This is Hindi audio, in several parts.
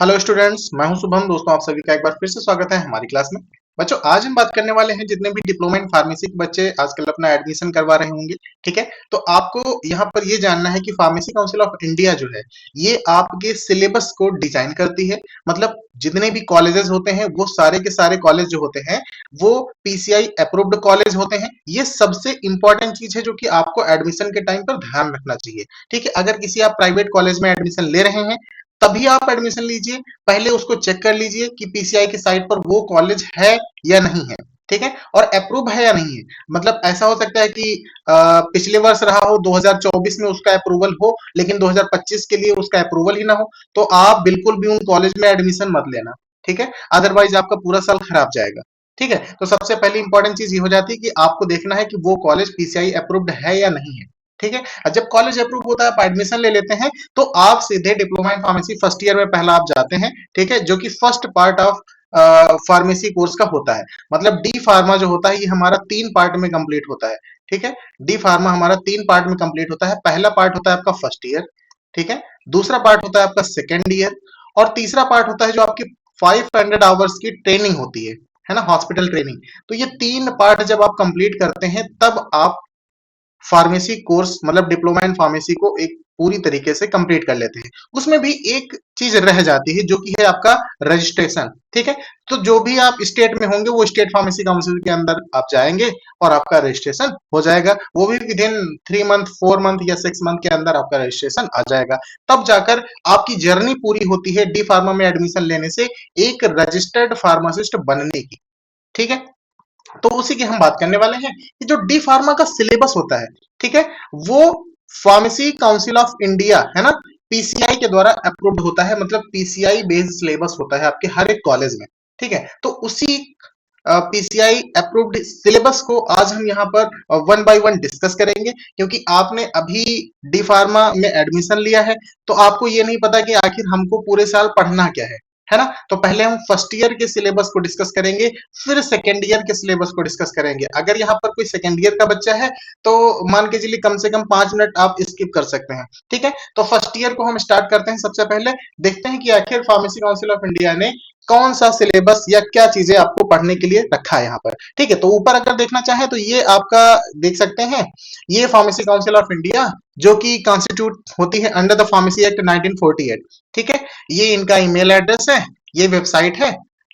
हेलो स्टूडेंट्स, मैं हूं शुभम। दोस्तों, आप सभी का एक बार फिर से स्वागत है हमारी क्लास में। बच्चों, आज हम बात करने वाले हैं जितने भी डिप्लोमा इन फार्मेसी के बच्चे आजकल अपना एडमिशन करवा रहे होंगे। ठीक है, तो आपको यहाँ पर ये जानना है कि फार्मेसी काउंसिल ऑफ इंडिया जो है, ये आपके सिलेबस को डिजाइन करती है। मतलब जितने भी कॉलेजेस होते हैं, वो सारे के सारे कॉलेज जो होते हैं, वो पीसीआई अप्रूव्ड कॉलेज होते हैं। ये सबसे इंपॉर्टेंट चीज है जो कि आपको एडमिशन के टाइम पर ध्यान रखना चाहिए। ठीक है, अगर किसी आप प्राइवेट कॉलेज में एडमिशन ले रहे हैं, तभी आप एडमिशन लीजिए। पहले उसको चेक कर लीजिए कि पीसीआई की साइट पर वो कॉलेज है या नहीं है। ठीक है, और अप्रूव है या नहीं है। मतलब ऐसा हो सकता है कि पिछले वर्ष रहा हो 2024 में उसका अप्रूवल हो, लेकिन 2025 के लिए उसका अप्रूवल ही ना हो, तो आप बिल्कुल भी उन कॉलेज में एडमिशन मत लेना। ठीक है, अदरवाइज आपका पूरा साल खराब जाएगा। ठीक है, तो सबसे पहली इंपॉर्टेंट चीज ये हो जाती है कि आपको देखना है कि वो कॉलेज पीसीआई अप्रूव्ड है या नहीं है। ठीक है, और जब कॉलेज अप्रूव होता है, आप एडमिशन ले लेते हैं, तो आप सीधे diploma in pharmacy first year में पहला आप जाते हैं। ठीक है, जो कि first part of pharmacy course का होता है। मतलब डी फार्मा जो होता है, ये हमारा 3 पार्ट में कंप्लीट होता है। ठीक है, डी फार्मा हमारा 3 पार्ट में कंप्लीट होता है। पहला पार्ट होता है आपका फर्स्ट ईयर। ठीक है, दूसरा पार्ट होता है आपका सेकेंड ईयर, और तीसरा पार्ट होता है जो आपकी 500 आवर्स की ट्रेनिंग होती है ना, हॉस्पिटल ट्रेनिंग। तो ये 3 पार्ट जब आप कंप्लीट करते हैं, तब आप फार्मेसी कोर्स मतलब डिप्लोमा इन फार्मेसी को एक पूरी तरीके से कंप्लीट कर लेते हैं। उसमें भी एक चीज रह जाती है जो कि है आपका रजिस्ट्रेशन। ठीक है, तो जो भी आप स्टेट में होंगे, वो स्टेट फार्मेसी काउंसिल के अंदर आप जाएंगे और आपका रजिस्ट्रेशन हो जाएगा। वो भी विद इन 3 मंथ, 4 मंथ या 6 मंथ के अंदर आपका रजिस्ट्रेशन आ जाएगा। तब जाकर आपकी जर्नी पूरी होती है डी फार्मा में एडमिशन लेने से एक रजिस्टर्ड फार्मासिस्ट बनने की। ठीक है, तो उसी की हम बात करने वाले हैं कि जो डी फार्मा का सिलेबस होता है, ठीक है, वो फार्मेसी काउंसिल ऑफ इंडिया है ना, पीसीआई के द्वारा अप्रूव्ड होता है। मतलब पीसीआई बेस्ड सिलेबस होता है आपके हर एक कॉलेज में। ठीक है, तो उसी पीसीआई अप्रूव्ड सिलेबस को आज हम यहाँ पर वन बाय वन डिस्कस करेंगे, क्योंकि आपने अभी डी फार्मा में एडमिशन लिया है, तो आपको ये नहीं पता कि आखिर हमको पूरे साल पढ़ना क्या है ना। तो पहले हम फर्स्ट ईयर के सिलेबस को डिस्कस करेंगे, फिर सेकेंड ईयर के सिलेबस को डिस्कस करेंगे। अगर यहाँ पर कोई सेकेंड ईयर का बच्चा है, तो मान के चलिए कम से कम 5 मिनट आप स्किप कर सकते हैं। ठीक है, तो फर्स्ट ईयर को हम स्टार्ट करते हैं। सबसे पहले देखते हैं कि आखिर फार्मेसी काउंसिल ऑफ इंडिया ने कौन सा सिलेबस या क्या चीजें आपको पढ़ने के लिए रखा है यहाँ पर। ठीक है, तो ऊपर अगर देखना चाहे तो ये आपका देख सकते हैं, ये फार्मेसी काउंसिल ऑफ इंडिया जो कि कॉन्स्टिट्यूट होती है अंडर द फार्मेसी एक्ट 1948। ठीक है, ये इनका ईमेल एड्रेस है, ये वेबसाइट है।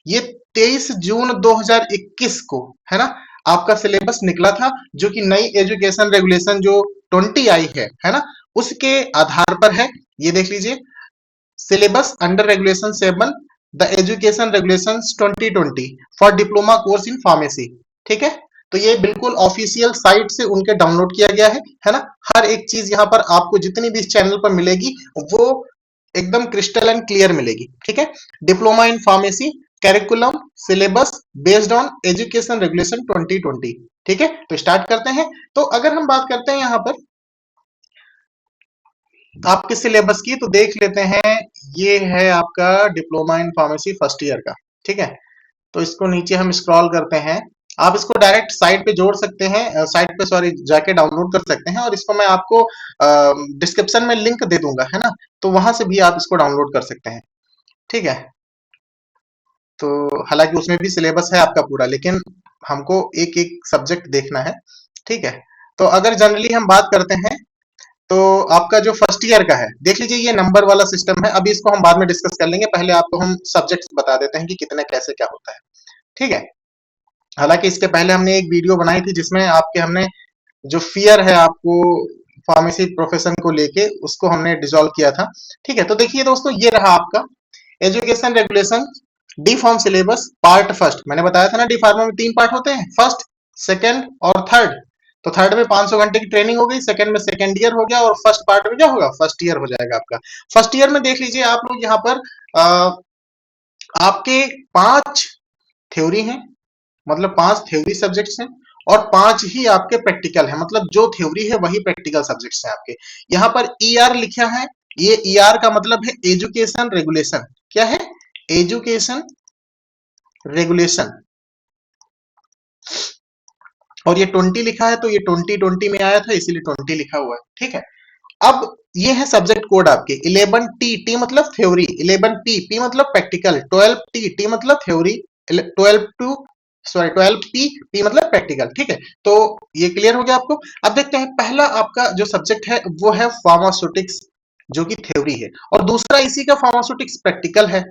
ये 23 जून 2021 को है ना, आपका सिलेबस निकला था, जो कि नई एजुकेशन रेगुलेशन जो 20 आई है ना, उसके आधार पर है। ये देख लीजिए, syllabus under regulation 7, the education regulation 2020 for diploma course in pharmacy. ठीक है, तो ये बिल्कुल ऑफिशियल साइट से उनके डाउनलोड किया गया है ना। हर एक चीज यहाँ पर आपको जितनी भी इस चैनल पर मिलेगी, वो एकदम क्रिस्टल एंड क्लियर मिलेगी। ठीक है, diploma in pharmacy curriculum syllabus based on education regulation 2020। ठीक है, तो स्टार्ट करते हैं। तो अगर हम बात करते हैं यहाँ पर आपके सिलेबस की, तो देख लेते हैं। ये है आपका diploma in pharmacy first year का। ठीक है, तो इसको नीचे हम स्क्रॉल करते हैं। आप इसको डायरेक्ट साइट पे जोड़ सकते हैं, साइट पे सॉरी जाके डाउनलोड कर सकते हैं, और इसको मैं आपको डिस्क्रिप्शन में लिंक दे दूंगा, है ना। तो वहां से भी आप इसको डाउनलोड कर सकते हैं। ठीक है, तो हालांकि उसमें भी सिलेबस है आपका पूरा, लेकिन हमको एक एक सब्जेक्ट देखना है। ठीक है, तो अगर जनरली हम बात करते हैं, तो आपका जो फर्स्ट ईयर का है, देख लीजिए ये नंबर वाला सिस्टम है। अभी इसको हम बाद में डिस्कस कर लेंगे, पहले आपको हम सब्जेक्ट्स बता देते हैं कि कितने कैसे क्या होता है। ठीक है, हालांकि इसके पहले हमने एक वीडियो बनाई थी जिसमें आपके हमने जो फियर है आपको फार्मेसी प्रोफेशन को लेके, उसको हमने डिसॉल्व किया था। ठीक है, तो देखिए दोस्तों, ये रहा आपका education regulation D pharm syllabus part first. मैंने बताया था ना, डी फार्मा में 3 पार्ट होते हैं, फर्स्ट, सेकंड और थर्ड। तो थर्ड में 500 घंटे की ट्रेनिंग हो गई, सेकंड में सेकंड ईयर हो गया, और फर्स्ट पार्ट में क्या होगा, फर्स्ट ईयर हो जाएगा आपका। फर्स्ट ईयर में देख लीजिए आप लोग यहाँ पर आपके 5 थ्योरी हैं, मतलब 5 थ्योरी सब्जेक्ट्स हैं, और 5 ही आपके प्रैक्टिकल है। मतलब जो थ्योरी है वही प्रैक्टिकल सब्जेक्ट्स हैं आपके। यहाँ पर ईआर लिखा है, ये ईआर का मतलब है एजुकेशन रेगुलेशन। क्या है, एजुकेशन रेगुलेशन। और ये 20 लिखा है, तो ये 2020 में आया था, इसीलिए 20 लिखा हुआ है। ठीक है, अब ये है सब्जेक्ट कोड आपके 11T, टी मतलब थ्योरी, 11P, पी मतलब प्रैक्टिकल, 12T, टी मतलब थ्योरी, 12P, पी मतलब प्रैक्टिकल। ठीक है, तो ये क्लियर हो गया आपको। अब देखते हैं पहला आपका जो सब्जेक्ट है वो है फार्मास्यूटिक्स, जो कि थ्योरी है, और दूसरा इसी का फार्मास्यूटिक्स प्रैक्टिकल है।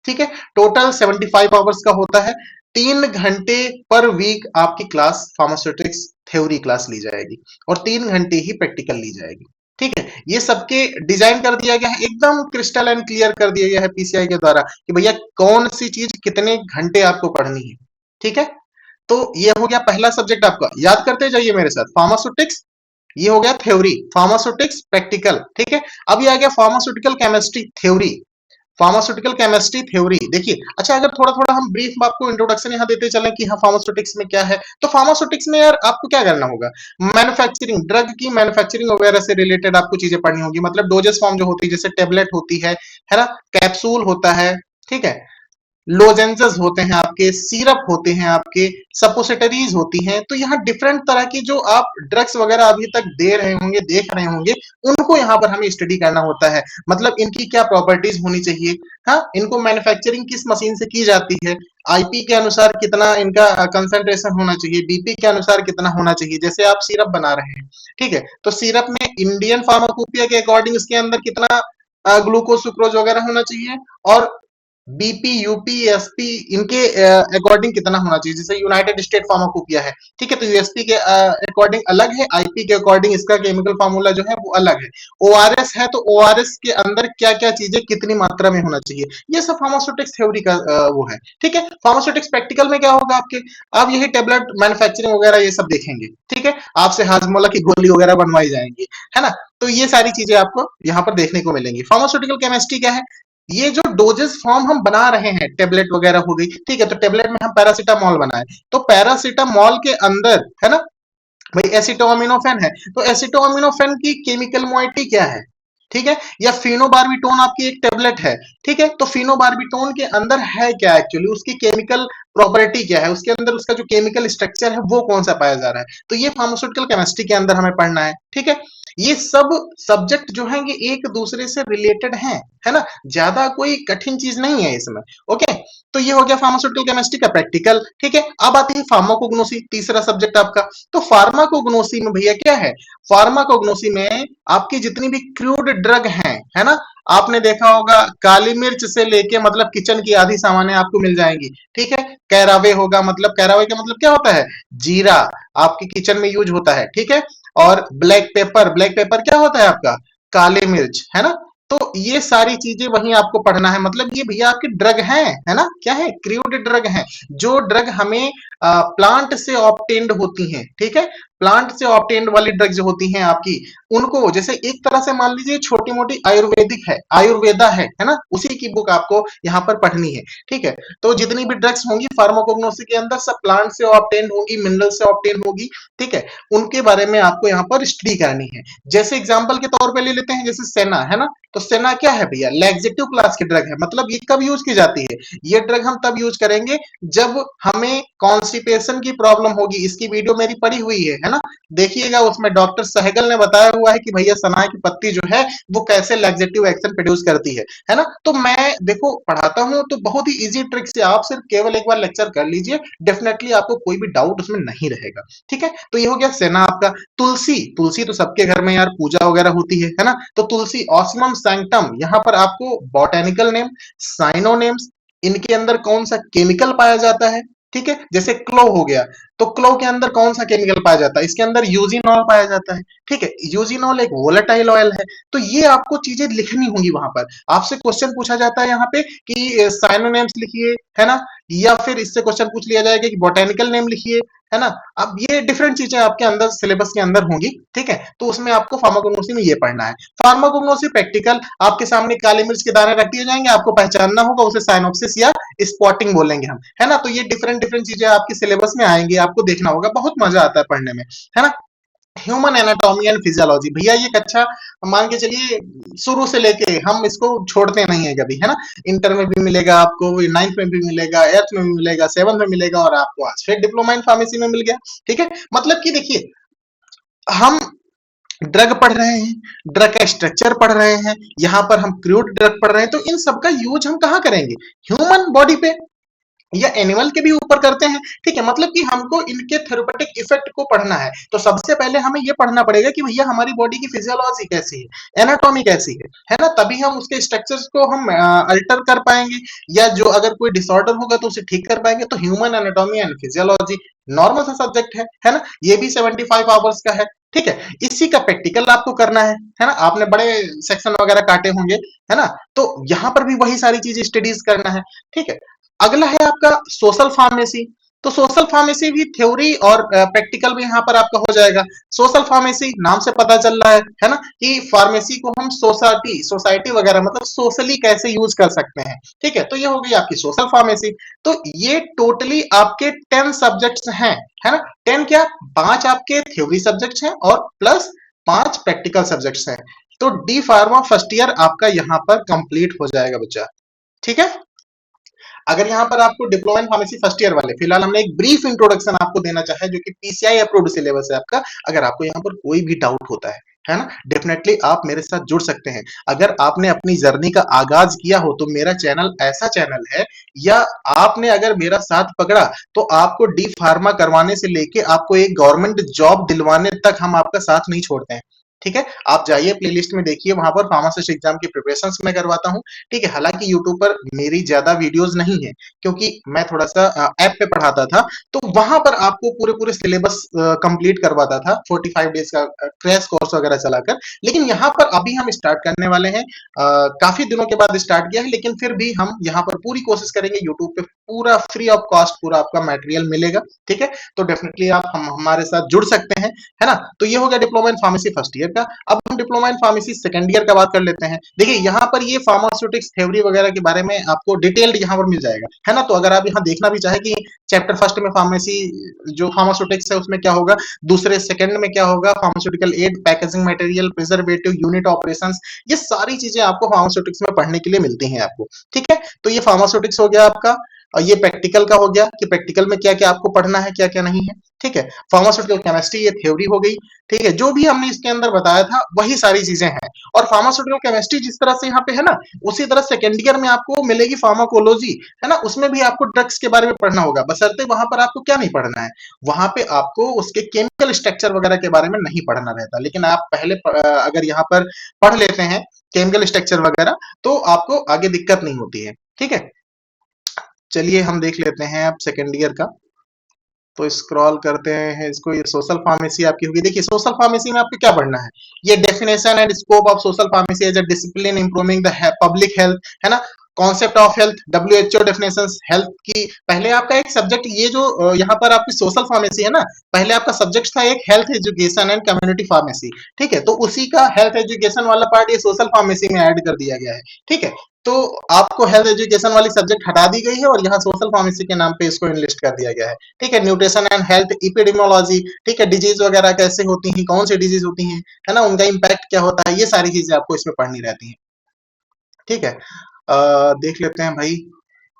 ठीक है, टोटल 75 आवर्स का होता है। 3 घंटे पर वीक आपकी क्लास फार्मास्यूटिक्स थ्योरी क्लास ली जाएगी और 3 घंटे ही प्रैक्टिकल ली जाएगी। ठीक है, ये सबके डिजाइन कर दिया गया है, एकदम क्रिस्टल एंड क्लियर कर दिया गया है पीसीआई के द्वारा कि भैया कौन सी चीज कितने घंटे आपको पढ़नी है। ठीक है, तो ये हो गया पहला सब्जेक्ट आपका, याद करते जाइए मेरे साथ, फार्मास्यूटिक्स, ये हो गया थ्योरी, फार्मास्यूटिक्स प्रैक्टिकल। ठीक है, अब ये आ गया pharmaceutical chemistry theory. Pharmaceutical chemistry theory देखिए, अच्छा अगर थोड़ा थोड़ा हम ब्रीफ आपको इंट्रोडक्शन यहाँ देते चलें कि हाँ फार्मास्यूटिक्स में क्या है, तो फार्मास्यूटिक्स में यार आपको क्या करना होगा, मैन्युफैक्चरिंग, ड्रग की मैन्युफैक्चरिंग वगैरह से रिलेटेड आपको चीजें पढ़नी होगी, मतलब डोजेस फॉर्म जो होती है, जैसे टेबलेट होती है ना, कैप्सूल होता है, ठीक है, लोजेंसेस होते हैं आपके, सिरप होते हैं आपके, सपोसिटरीज होती हैं, तो यहाँ डिफरेंट तरह की जो आप ड्रग्स वगैरह अभी तक दे रहे होंगे, देख रहे होंगे, उनको यहाँ पर हमें स्टडी करना होता है, मतलब इनकी क्या प्रॉपर्टीज होनी चाहिए, हाँ, इनको मैन्युफैक्चरिंग किस मशीन से की जाती है, आईपी के अनुसार कितना इनका कंसंट्रेशन होना चाहिए, बीपी के अनुसार कितना होना चाहिए, जैसे आप सिरप बना रहे हैं, ठीक है, तो सिरप में इंडियन फार्माकोपिया के अकॉर्डिंग इसके अंदर कितना ग्लूकोज सुक्रोज वगैरह होना चाहिए, और बीपी यूपी एसपी इनके अकॉर्डिंग कितना होना चाहिए, जैसे यूनाइटेड स्टेट फार्माकोपिया है, ठीक है, तो यूएसपी के अकॉर्डिंग अलग है, आईपी के अकॉर्डिंग इसका केमिकल फार्मूला जो है वो अलग है, ओआरएस है तो ओआरएस के अंदर क्या क्या चीजें कितनी मात्रा में होना चाहिए, ये सब फार्मास्यूटिक्स थ्योरी का वो है। ठीक है, फार्मास्यूटिक्स प्रैक्टिकल में क्या होगा आपके, आप यही टेबलेट मैन्युफैक्चरिंग वगैरह ये सब देखेंगे, ठीक है, आपसे हाजमोला की गोली वगैरह बनवाई जाएंगी, है ना, तो ये सारी चीजें आपको यहाँ पर देखने को मिलेंगी। फार्मास्यूटिकल केमिस्ट्री क्या है, ये जो डोजेस फॉर्म हम बना रहे हैं, टेबलेट वगैरह हो गई, ठीक है, तो टेबलेट में हम पैरासीटामोल बनाए, तो पैरासीटामोल के अंदर है ना भाई एसिटोअमिनोफेन है, तो एसिटोअमिनोफेन की केमिकल मोइटी क्या है, ठीक है, या फिनोबार्बिटोन आपकी एक टेबलेट है, ठीक है, तो फिनोबार्बिटोन के अंदर है क्या एक्चुअली, उसकी केमिकल प्रॉपर्टी क्या है, उसके अंदर उसका जो केमिकल स्ट्रक्चर है वो कौन सा पाया जा रहा है, तो ये फार्मास्यूटिकल केमिस्ट्री के अंदर हमें पढ़ना है। ठीक है, ये सब सब्जेक्ट जो है ये एक दूसरे से रिलेटेड हैं, है ना, ज्यादा कोई कठिन चीज नहीं है इसमें। ओके, तो ये हो गया फार्मास्यूटिकल केमिस्ट्री का प्रैक्टिकल। ठीक है, अब आती है फार्माकोग्नोसी, तीसरा सब्जेक्ट आपका, तो फार्माकोग्नोसी में भैया क्या है, फार्माकोग्नोसी में आपकी जितनी भी क्रूड ड्रग हैं, है ना, आपने देखा होगा काली मिर्च से लेके मतलब किचन की आधी सामानें आपको मिल जाएंगी, ठीक है, कैरावे होगा, मतलब कैरावे का मतलब क्या होता है, जीरा, आपकी किचन में यूज होता है, ठीक है, और ब्लैक पेपर, ब्लैक पेपर क्या होता है आपका, काली मिर्च, है ना, तो ये सारी चीजें वहीं आपको पढ़ना है, मतलब ये भैया आपकी ड्रग है ना, क्या है, क्रूड ड्रग है, जो ड्रग हमें प्लांट से ऑब्टेन्ड होती हैं, ठीक है, प्लांट से ऑब्टेन्ड वाली ड्रग जो होती हैं आपकी, उनको जैसे एक तरह से मान लीजिए छोटी मोटी आयुर्वेदिक है, आयुर्वेदा है ना, उसी की बुक आपको यहाँ पर पढ़नी है। ठीक है, तो जितनी भी ड्रग्स होंगी फार्माकोग्नोसी के अंदर सब प्लांट से ऑब्टेन्ड होगी, मिनरल से ऑब्टेन्ड होगी, ठीक है, उनके बारे में आपको यहाँ पर स्टडी करनी है। जैसे एग्जाम्पल के तौर पे ले लेते हैं, जैसे सेना है ना, तो सेना क्या है भैया, लैक्सेटिव क्लास की ड्रग है, मतलब ये कब यूज की जाती है, ये ड्रग हम तब यूज करेंगे जब हमें कॉन्स्टिपेशन की प्रॉब्लम होगी, इसकी वीडियो मेरी पड़ी हुई है ना, देखिएगा, उसमें डॉक्टर सहगल ने बताया हुआ है कि भैया सनाई की पत्ती जो है वो कैसे लैक्सेटिव एक्शन प्रोड्यूस करती है ना, तो मैं देखो पढ़ाता हूं तो बहुत ही इजी ट्रिक से आप सिर्फ केवल एक बार लेक्चर कर लीजिए, डेफिनेटली आपको कोई भी डाउट उसमें नहीं रहेगा। ठीक है, तो ये हो गया सेना आपका। तुलसी, तुलसी तो सबके घर में यार पूजा वगैरह होती है ना, तो तुलसी ऑस्मम सैंक्टम, यहाँ पर आपको बॉटेनिकल नेम, साइनोनेम्स, इनके अंदर कौन सा केमिकल पाया जाता है, ठीक है, जैसे क्लो हो गया, तो क्लो के अंदर कौन सा केमिकल पाया जाता है, इसके अंदर यूजिनॉल पाया जाता है, ठीक है, यूजिनॉल एक वोलेटाइल ऑयल है, तो ये आपको चीजें लिखनी होंगी, वहां पर आपसे क्वेश्चन पूछा जाता है यहाँ पे कि साइनोनेम्स लिखिए, है ना, या फिर इससे क्वेश्चन पूछ लिया जाएगा कि बोटेनिकल नेम लिखिए, है ना, अब ये डिफरेंट चीजें आपके अंदर सिलेबस के अंदर होंगी, ठीक है, तो उसमें आपको फार्माकोग्नोसी में ये पढ़ना है। फार्माकोग्नोसी प्रैक्टिकल, आपके सामने काली मिर्च के दाने रख दिए जाएंगे, आपको पहचानना होगा, उसे साइनोप्सिस या स्पॉटिंग बोलेंगे हम, है ना, तो ये डिफरेंट डिफरेंट चीजें आपके सिलेबस में आएंगी, आपको देखना होगा, बहुत मजा आता है पढ़ने में, है ना। ह्यूमन एनाटॉमी एंड फिजियोलॉजी, भैया ये कक्षा मान के चलिए शुरू से लेके हम इसको छोड़ते नहीं है कभी, है ना, इंटर में भी मिलेगा आपको, नाइन्थ में भी मिलेगा, एट्थ में भी मिलेगा, सेवंथ में मिलेगा, और आपको आज फिर डिप्लोमा इन फार्मेसी में मिल गया। ठीक है, मतलब कि देखिए हम ड्रग पढ़ रहे हैं, ड्रग का स्ट्रक्चर पढ़ रहे हैं, यहाँ पर हम क्रूड ड्रग पढ़ रहे हैं, तो इन सब का यूज हम कहाँ करेंगे? ह्यूमन बॉडी पे या एनिमल के भी ऊपर करते हैं। ठीक है, मतलब कि हमको इनके थेरेपेटिक इफेक्ट को पढ़ना है, तो सबसे पहले हमें ये पढ़ना पड़ेगा कि भैया हमारी बॉडी की फिजियोलॉजी कैसी है, एनाटॉमी कैसी है ना, तभी हम उसके स्ट्रक्चर्स को हम अल्टर कर पाएंगे, या जो अगर कोई डिसऑर्डर होगा तो उसे ठीक कर पाएंगे। तो human anatomy and physiology normal सा सब्जेक्ट है ना, ये भी 75 आवर्स का है। ठीक है, इसी का प्रैक्टिकल आपको करना है ना, आपने बड़े सेक्शन वगैरह काटे होंगे, है ना, तो यहाँ पर भी वही सारी चीज स्टडीज करना है। ठीक है, अगला है आपका सोशल फार्मेसी। तो सोशल फार्मेसी भी थ्योरी और प्रैक्टिकल भी यहाँ पर आपका हो जाएगा। सोशल फार्मेसी नाम से पता चल रहा है ना, कि फार्मेसी को हम सोसाइटी सोसाइटी वगैरह मतलब सोशली कैसे यूज कर सकते हैं। ठीक है, तो ये हो गई आपकी सोशल फार्मेसी। तो ये टोटली आपके 10 सब्जेक्ट्स हैं, है ना, 10 क्या, 5 आपके थ्योरी सब्जेक्ट्स हैं और प्लस 5 प्रैक्टिकल सब्जेक्ट्स हैं। तो डी फार्मा फर्स्ट ईयर आपका यहाँ पर कंप्लीट हो जाएगा बच्चा। ठीक है, अगर यहाँ पर आपको diploma in pharmacy first year वाले, फिलहाल हमने एक ब्रीफ इंट्रोडक्शन आपको देना चाहे जो कि पीसीआई अप्रूव्ड सिलेबस है आपका। अगर आपको यहाँ पर कोई भी डाउट होता है ना, डेफिनेटली आप मेरे साथ जुड़ सकते हैं। अगर आपने अपनी जर्नी का आगाज किया हो तो मेरा चैनल ऐसा चैनल है, या आपने अगर मेरा साथ पकड़ा तो आपको डी फार्मा करवाने से लेके आपको एक गवर्नमेंट जॉब दिलवाने तक हम आपका साथ नहीं छोड़ते हैं। ठीक है, आप जाइए प्लेलिस्ट में देखिए, वहां पर फार्मासिस्ट एग्जाम की प्रिपरेशन मैं करवाता हूँ। ठीक है, हालांकि यूट्यूब पर मेरी ज्यादा वीडियोस नहीं है, क्योंकि मैं थोड़ा सा ऐप पे पढ़ाता था, तो वहां पर आपको पूरे पूरे सिलेबस कंप्लीट करवाता था 45 डेज का क्रैश कोर्स वगैरह चलाकर। लेकिन यहाँ पर अभी हम स्टार्ट करने वाले हैं, काफी दिनों के बाद स्टार्ट किया है, लेकिन फिर भी हम यहाँ पर पूरी कोशिश करेंगे, यूट्यूब पे पूरा फ्री ऑफ कॉस्ट पूरा आपका मटेरियल मिलेगा। ठीक है, तो डेफिनेटली आप हम हमारे साथ जुड़ सकते हैं, है ना। तो ये हो गया diploma in pharmacy first year का। अब हम diploma in pharmacy second year का बात कर लेते हैं। देखिए यहाँ पर ये फार्मास्यूटिक्स थ्योरी वगैरह के बारे में आपको डिटेल्ड यहाँ पर मिल जाएगा, है ना। तो अगर आप यहाँ देखना भी चाहे कि चैप्टर फर्स्ट में फार्मेसी जो फार्मास्यूटिक्स है उसमें क्या होगा, दूसरे सेकंड में क्या होगा, pharmaceutical aid, packaging material, preservative, unit operations, ये सारी चीजें आपको फार्मास्यूटिक्स में पढ़ने के लिए मिलती हैं आपको। ठीक है, तो ये फार्मास्यूटिक्स हो गया आपका, और ये प्रैक्टिकल का हो गया कि प्रैक्टिकल में क्या क्या आपको पढ़ना है, क्या क्या नहीं है। ठीक है, फार्मास्यूटिकल केमिस्ट्री ये थ्योरी हो गई। ठीक है, जो भी हमने इसके अंदर बताया था वही सारी चीजें हैं। और फार्मास्यूटिकल केमिस्ट्री जिस तरह से यहाँ पे है ना, उसी तरह सेकेंड ईयर में आपको मिलेगी फार्माकोलॉजी, है ना, उसमें भी आपको ड्रग्स के बारे में पढ़ना होगा, बशर्ते वहां पर आपको क्या नहीं पढ़ना है, वहां पे आपको उसके केमिकल स्ट्रक्चर वगैरह के बारे में नहीं पढ़ना रहता। लेकिन आप पहले अगर यहाँ पर पढ़ लेते हैं केमिकल स्ट्रक्चर वगैरह, तो आपको आगे दिक्कत नहीं होती है। ठीक है, चलिए हम देख लेते हैं अब सेकेंड ईयर का। तो स्क्रॉल करते हैं इसको, ये सोशल फार्मेसी आपकी होगी। देखिए सोशल फार्मेसी में आपको क्या पढ़ना है, ये definition and scope of social pharmacy as a discipline improving the public health, है ना, concept of health, WHO definition health की। पहले आपका एक सब्जेक्ट ये जो यहाँ पर आपकी सोशल फार्मेसी है ना, पहले आपका सब्जेक्ट था एक health education and community pharmacy. ठीक है, तो उसी का हेल्थ एजुकेशन वाला पार्ट ये सोशल फार्मेसी में ऐड कर दिया गया है। ठीक है, तो आपको हेल्थ एजुकेशन वाली सब्जेक्ट हटा दी गई है और यहाँ सोशल फार्मेसी के नाम पे इसको इनलिस्ट कर दिया गया है। ठीक है, न्यूट्रिशन एंड हेल्थ, इपिडेमियोलॉजी, ठीक है, डिजीज वगैरह कैसे होती हैं, कौन सी डिजीज होती हैं, है ना, उनका इम्पैक्ट क्या होता है, ये सारी चीजें आपको इसमें पढ़नी रहती हैं। ठीक है, देख लेते हैं भाई,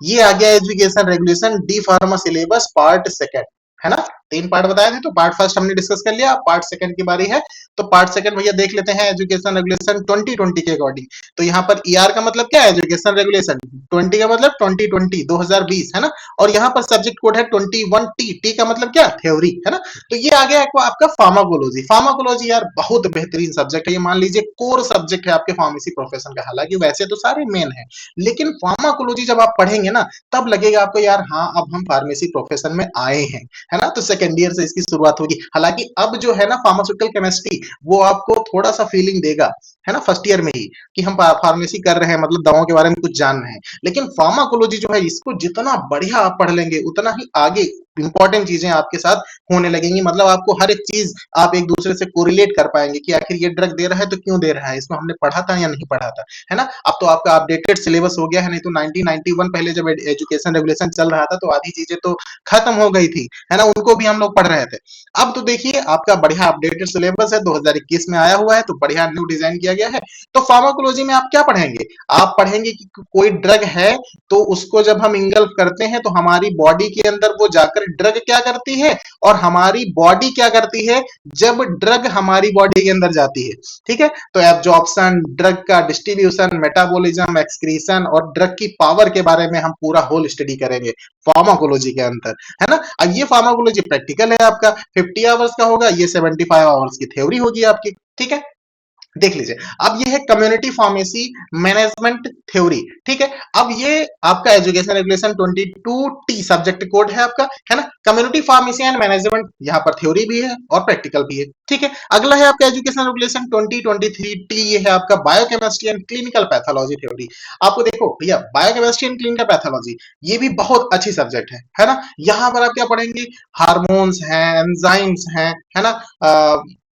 ये आ गया education regulation D pharma syllabus part second, है ना। 3 पार्ट बताए थे, तो पार्ट फर्स्ट हमने डिस्कस कर लिया, पार्ट सेकंड की बारी है। तो पार्ट सेकंड भैया देख लेते हैं, एजुकेशन रेगुलेशन 2020 के अकॉर्डिंग। तो यहाँ पर ईआर का मतलब क्या है, एजुकेशन रेगुलेशन, 20 का मतलब 2020 2020, है ना। और यहाँ पर सब्जेक्ट कोड है 21T, टी का मतलब क्या, थ्योरी, है ना। तो ये आ गया आपका फार्माकोलॉजी। फार्माकोलॉजी यार बहुत बेहतरीन सब्जेक्ट है, ये मान लीजिए कोर सब्जेक्ट है आपके फार्मेसी प्रोफेशन का। हालांकि वैसे तो सारे मेन है, लेकिन फार्माकोलॉजी जब आप पढ़ेंगे ना, तब लगेगा आपको यार हाँ अब हम फार्मेसी प्रोफेशन में आए हैं, है ना। तो सेकेंड ईयर से इसकी शुरुआत होगी। हालांकि अब जो है ना फार्मास्यूटिकल केमिस्ट्री, वो आपको थोड़ा सा फीलिंग देगा, है ना, फर्स्ट ईयर में ही, कि हम फार्मेसी कर रहे हैं, मतलब दवाओं के बारे में कुछ जान रहे हैं। लेकिन फार्माकोलॉजी जो है, इसको जितना बढ़िया आप पढ़ लेंगे उतना ही आगे इंपॉर्टेंट चीजें आपके साथ होने लगेंगी। मतलब आपको हर एक चीज आप एक दूसरे से कोरिलेट कर पाएंगे कि आखिर ये ड्रग दे रहा है तो क्यों दे रहा है, इसमें हमने पढ़ा था या नहीं पढ़ा था, है ना। अब तो आपका अपडेटेड सिलेबस हो गया है, नहीं तो 1991 पहले जब एजुकेशन रेगुलेशन चल रहा था तो आधी चीजें तो खत्म हो गई थी, है ना, उनको भी भी हम लोग पढ़ रहे थे। अब तो देखिए आपका बढ़िया अपडेटेड सिलेबस है, 2021 में आया हुआ है, तो बढ़िया न्यू डिजाइन किया गया है। तो फार्माकोलॉजी में आप क्या पढ़ेंगे? आप पढ़ेंगे कि कोई ड्रग है, तो उसको जब हम इंगल्फ करते हैं तो हमारी बॉडी के अंदर वो जाकर ड्रग क्या करती है, और हमारी बॉडी क्या करती है जब ड्रग हमारी बॉडी के अंदर जाती है। ठीक है, तो एब्जॉर्प्शन, ड्रग का डिस्ट्रीब्यूशन, मेटाबॉलिज्म, एक्सक्रीशन और ड्रग की पावर के बारे में हम पूरा होल स्टडी करेंगे फार्माकोलॉजी के अंदर, है ना। अब ये फार्माकोलॉजी प्रैक्टिकल है आपका, 50 आवर्स का होगा, ये 75 आवर्स की थ्योरी होगी आपकी। ठीक है, देख लीजिए। अब ये है कम्युनिटी फार्मेसी मैनेजमेंट थ्योरी। ठीक है, अब ये आपका education regulation 22T subject code है आपका, है ना। कम्युनिटी फार्मेसी एंड मैनेजमेंट, यहाँ पर थ्योरी भी है और प्रैक्टिकल भी है। ठीक है, अगला है आपका एजुकेशन रेगुलेशन 2023T, ये है आपका biochemistry and clinical pathology theory. आपको देखो भैया, बायोकेमिस्ट्री एंड क्लिनिकल पैथोलॉजी ये भी बहुत अच्छी सब्जेक्ट है ना। यहाँ पर आप क्या पढ़ेंगे? हार्मोन्स हैं, एंजाइम्स हैं, है ना,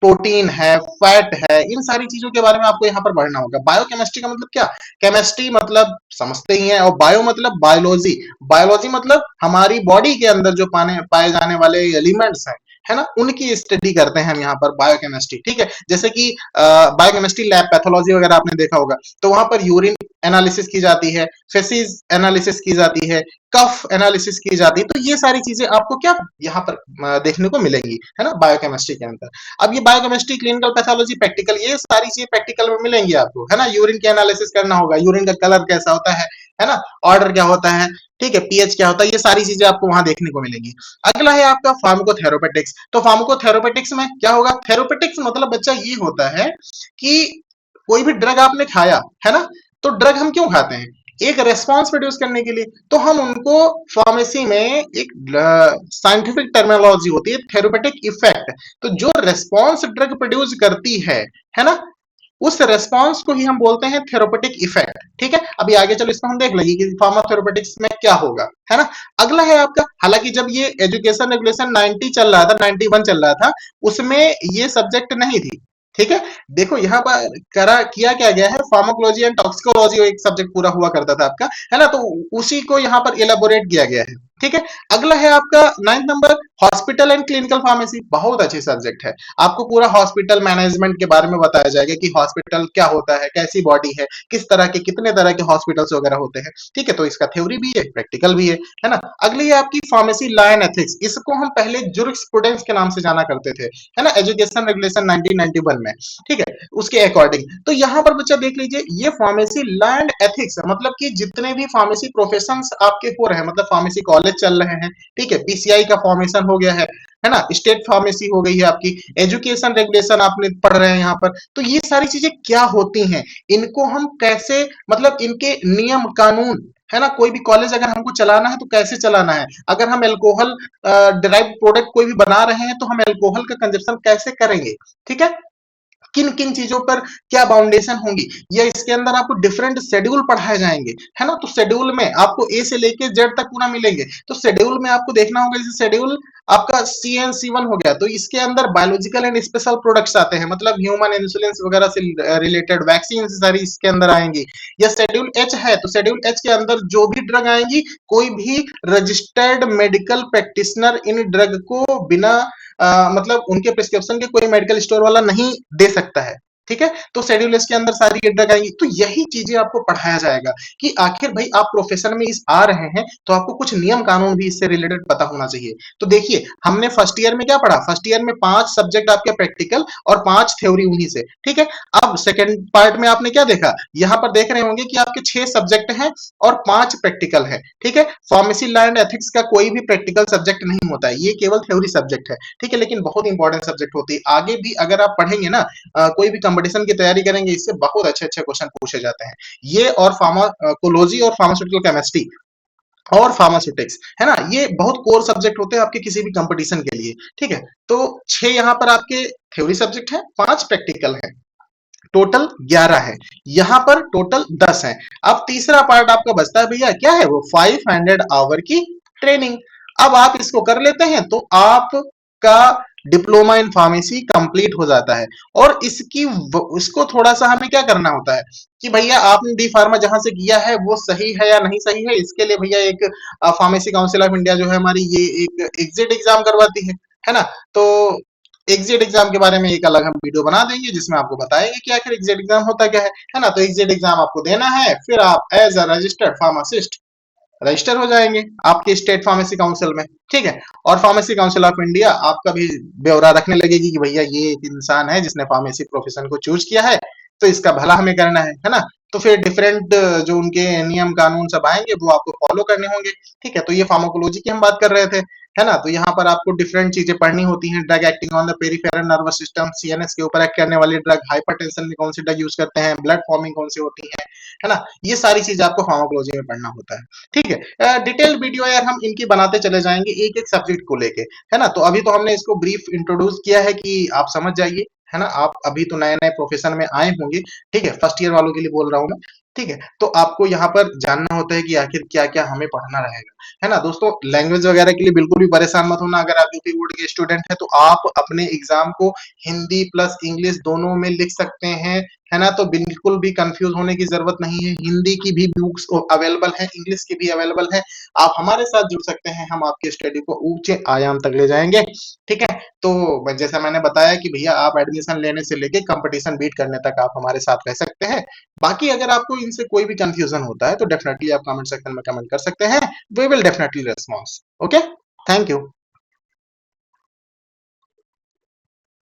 प्रोटीन है, फैट है, इन सारी चीजों के बारे में आपको यहाँ पर पढ़ना होगा। बायोकेमिस्ट्री का मतलब क्या? केमिस्ट्री मतलब समझते ही हैं, और बायो मतलब बायोलॉजी, बायोलॉजी मतलब हमारी बॉडी के अंदर जो पाए जाने वाले एलिमेंट्स हैं, है ना, उनकी स्टडी करते हैं हम यहाँ पर बायोकेमिस्ट्री। ठीक है, जैसे कि बायोकेमिस्ट्री लैब पैथोलॉजी वगैरह आपने देखा होगा, तो वहां पर यूरिन एनालिसिस की जाती है, फेसिस एनालिसिस की जाती है, कफ एनालिसिस की जाती है। तो ये सारी चीजें आपको क्या यहाँ पर देखने को मिलेंगी, है ना, बायोकेमिस्ट्री के अंदर। अब ये बायोकेमिस्ट्री, क्लिनिकल पैथोलॉजी, प्रैक्टिकल, ये सारी चीजें प्रैक्टिकल में मिलेंगी आपको, है ना। यूरिन की एनालिसिस करना होगा, यूरिन का कलर कैसा होता है ना, ऑर्डर क्या होता है, ठीक है, पीएच क्या होता है, ये सारी चीजें आपको वहां देखने को मिलेंगी। अगला है आपका फार्माकोथेरेपेटिक्स। तो फार्माकोथेरेपेटिक्स में क्या होगा? थेरेपेटिक्स मतलब बच्चा ये होता है कि कोई भी ड्रग आपने खाया, है ना, तो ड्रग हम क्यों खाते हैं? एक रेस्पॉन्स प्रोड्यूस करने के लिए। तो हम उनको फार्मेसी में एक साइंटिफिक टर्मिनोलॉजी होती है थेरेपेटिक इफेक्ट, तो जो रेस्पॉन्स ड्रग प्रोड्यूस करती है ना, उस रेस्पॉन्स को ही हम बोलते हैं थेरेपेटिक इफेक्ट। ठीक है, अभी आगे चलो इसको हम देख लेंगे कि फार्माथेरेपेटिक्स में क्या होगा, है ना। अगला है आपका, हालांकि जब ये एजुकेशन रेगुलेशन 90 चल रहा था, 91 चल रहा था, उसमें ये सब्जेक्ट नहीं थी। ठीक है, देखो यहाँ पर किया क्या गया है, फार्माकोलॉजी एंड टॉक्सिकोलॉजी एक सब्जेक्ट पूरा हुआ करता था आपका, है ना, तो उसी को यहाँ पर इलेबोरेट किया गया है। ठीक है, अगला है आपका 9th number, hospital and clinical pharmacy, बहुत अच्छी सब्जेक्ट है। आपको पूरा हॉस्पिटल मैनेजमेंट के बारे में बताया जाएगा कि हॉस्पिटल क्या होता है, कैसी बॉडी है, किस तरह के, कितने तरह के हॉस्पिटल्स वगैरह होते हैं। ठीक है, तो इसका थ्योरी भी है, प्रैक्टिकल भी है ना। अगली है आपकी फार्मेसी लॉ एंड एथिक्स, इसको हम पहले जुरिस्प्रूडेंस के नाम से जाना करते थे, है ना, एजुकेशन रेगुलेशन 1991 में। ठीक है, उसके अकॉर्डिंग तो यहाँ पर बच्चा देख लीजिए, ये फार्मेसी लॉ एंड एथिक्स मतलब कि जितने भी फार्मेसी प्रोफेशंस आपके हो रहे हैं, मतलब फार्मेसी कॉलेज चल रहे हैं, ठीक है, पीसीआई का फॉर्मेशन हो गया है ना, स्टेट फार्मेसी हो गई है आपकी, एजुकेशन रेगुलेशन आपने पढ़ रहे हैं यहाँ पर, तो ये सारी चीजें क्या होती हैं, इनको हम कैसे, मतलब इनके नियम कानून, है ना, कोई भी कॉलेज अगर हमको चलाना है तो कैसे चलाना है, अगर हम एल्कोहल डिराइव प्रोडक्ट कोई भी बना रहे हैं तो हम एल्कोहल का कंजप्शन कैसे करेंगे, ठीक है, किन किन चीजों पर क्या बाउंडेशन होंगी, या इसके अंदर आपको डिफरेंट शेड्यूल पढ़ाए जाएंगे, है ना। तो शेड्यूल में आपको ए से लेके जेड तक पूरा मिलेंगे, तो शेड्यूल में आपको देखना होगा, जैसे शेड्यूल आपका CN C1 हो गया, तो इसके अंदर बायोलॉजिकल एंड स्पेशल प्रोडक्ट्स आते हैं, मतलब ह्यूमन इंसुलिन वगैरह से रिलेटेड वैक्सीन सारी इसके अंदर आएंगी। या शेड्यूल H है, तो शेड्यूल H के अंदर जो भी ड्रग आएंगी, कोई भी रजिस्टर्ड मेडिकल प्रैक्टिशनर इन ड्रग को बिना मतलब उनके प्रिस्क्रिप्शन के कोई मेडिकल स्टोर वाला नहीं दे सकता है। ठीक है, तो शेड्यूल एस के अंदर सारी ये ड्रग आएंगी। तो यही चीजें आपको पढ़ाया जाएगा कि आखिर भाई आप प्रोफेशन में इस आ रहे हैं, तो आपको कुछ नियम कानून भी इससे रिलेटेड पता होना चाहिए। तो देखिए, हमने फर्स्ट ईयर में क्या पढ़ा, फर्स्ट ईयर में 5 सब्जेक्ट आपके प्रैक्टिकल और 5 थ्योरी उन्हीं से। ठीक है, अब सेकेंड पार्ट में आपने क्या देखा, यहाँ पर देख रहे होंगे कि आपके 6 सब्जेक्ट हैं और 5 प्रैक्टिकल है। ठीक है, फार्मेसी लॉ एंड एथिक्स का कोई भी प्रैक्टिकल सब्जेक्ट नहीं होता है, ये केवल थ्योरी सब्जेक्ट है। ठीक है, लेकिन बहुत इंपॉर्टेंट सब्जेक्ट होती है, आगे भी अगर आप पढ़ेंगे ना, कोई भी कंपटीशन की तैयारी करेंगे, इससे बहुत अच्छे अच्छे क्वेश्चन पूछे जाते हैं। ये और फार्माकोलॉजी और फार्मास्यूटिकल केमिस्ट्री और फार्मास्यूटिक्स, है ना, ये बहुत कोर सब्जेक्ट होते हैं आपके किसी भी कंपटीशन के लिए। ठीक है, तो 6 यहाँ पर आपके थ्योरी सब्जेक्ट है, 5 प्रैक्टिकल है, टोटल 11 है, यहाँ पर टोटल 10 है। अब तीसरा पार्ट आपका बचता है भैया, क्या है वो, 500 आवर की ट्रेनिंग। अब आप इसको कर लेते हैं तो आपका डिप्लोमा इन फार्मेसी कंप्लीट हो जाता है। और इसको थोड़ा सा हमें क्या करना होता है कि भैया आपने डी फार्मा जहां से किया है वो सही है या नहीं सही है, इसके लिए भैया एक फार्मेसी काउंसिल ऑफ इंडिया जो है हमारी, ये एक एग्जिट एग्जाम करवाती है ना। तो एग्जिट एग्जाम के बारे में एक अलग हम वीडियो बना देंगे जिसमें आपको बताएंगे कि आखिर एग्जिट एग्जाम होता क्या है ना। तो एग्जिट एग्जाम आपको देना है, फिर आप as a registered pharmacist register हो जाएंगे आपके स्टेट फार्मेसी काउंसिल में, ठीक है। और फार्मेसी काउंसिल ऑफ इंडिया आपका भी ब्यौरा रखने लगेगी कि भैया ये एक इंसान है जिसने फार्मेसी प्रोफेशन को चूज किया है, तो इसका भला हमें करना है ना। तो फिर डिफरेंट जो उनके नियम कानून सब आएंगे वो आपको फॉलो करने होंगे, ठीक है। तो ये फार्माकोलॉजी की हम बात कर रहे थे, है ना। तो यहाँ पर आपको डिफरेंट चीजें पढ़नी होती हैं। Drug acting on the peripheral nervous system, CNS के ऊपर एक्ट करने वाली ड्रग, हाइपरटेंशन में कौन सी ड्रग यूज करते हैं, ब्लड फॉर्मिंग कौन सी होती है ना। ये सारी चीजें आपको फार्माकोलॉजी में पढ़ना होता है, ठीक है। डिटेल वीडियो यार हम इनकी बनाते चले जाएंगे एक एक सब्जेक्ट को लेके, है ना। तो अभी तो हमने इसको ब्रीफ इंट्रोड्यूस किया है कि आप समझ जाइए, है ना। आप अभी तो नए नए प्रोफेशन में आए होंगे, ठीक है, फर्स्ट ईयर वालों के लिए बोल रहा हूँ मैं, ठीक है। तो आपको यहाँ पर जानना होता है कि आखिर क्या क्या हमें पढ़ना रहेगा, है ना। दोस्तों लैंग्वेज वगैरह के लिए बिल्कुल भी परेशान मत होना। अगर आप यूपी बोर्ड के स्टूडेंट हैं तो आप अपने एग्जाम को हिंदी प्लस इंग्लिश दोनों में लिख सकते हैं, है ना। तो बिल्कुल भी कंफ्यूज होने की जरूरत नहीं है। हिंदी की भी बुक्स अवेलेबल है, इंग्लिश की भी अवेलेबल है। आप हमारे साथ जुड़ सकते हैं, हम आपके स्टडी को ऊंचे आयाम तक ले जाएंगे, ठीक है। तो जैसा मैंने बताया कि भैया आप एडमिशन लेने से लेके कंपटीशन बीट करने तक आप हमारे साथ रह सकते हैं। बाकी अगर आपको इनसे कोई भी कंफ्यूजन होता है तो डेफिनेटली आप कमेंट सेक्शन में कमेंट कर सकते हैं। We will definitely response. Okay, thank you.